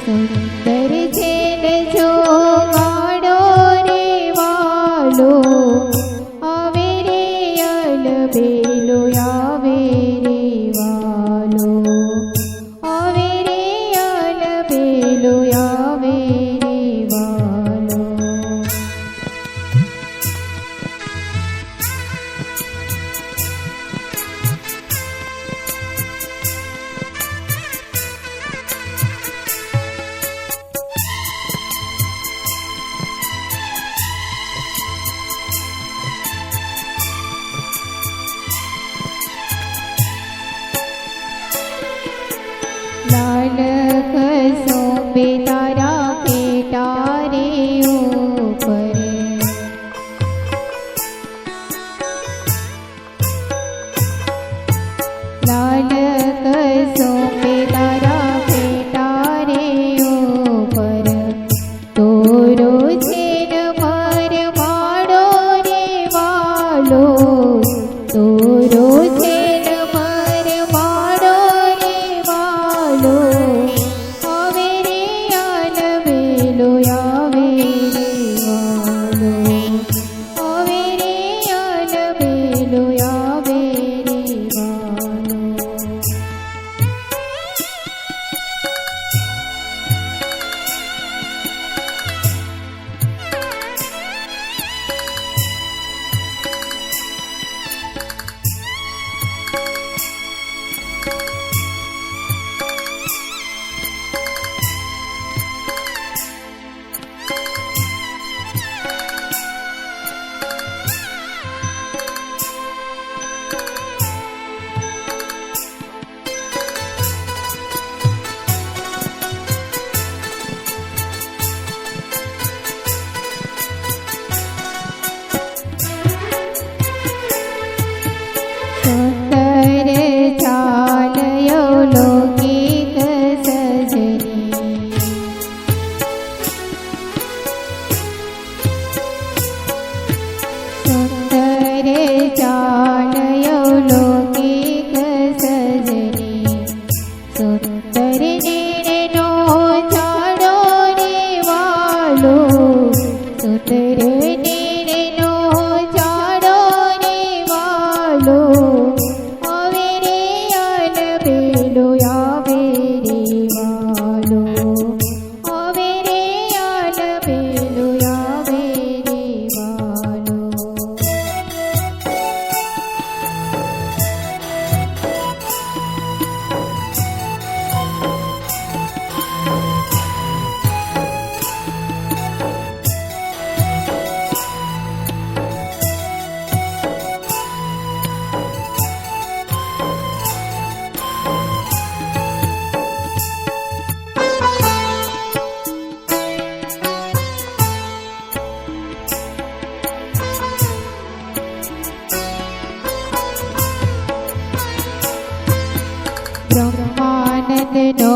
સુંદર છે ને જોગાડો રે વાલો, આવે રે અલબેલો આવે રે વાલો, આવે રે અલબેલો આવે રે વાલો. लाल कसों तारा पेटारे ऊपर, लाल कसों तारा पेटारे ऊपर, तोरो छेन पर माड़ो रे वालो, तोरो छेन पर माड़ो रे वालो, આવે રે અલબેલો આવે રે વાલો, આવે રે અલબેલો આવે રે વાલો. સુંદર ચાલયો લૌકિક સજની, સુંદર ચાલયો લૌકિક સજની, સુંદર નીણનો ચાડો રે વાલો, સુંદર નીણનો ચાડો રે વાલો, આવે રે અલબેલો આવે રે વાલો, આવે રે અલબેલો આવે રે વાલો. બ્રહ્માનંદનો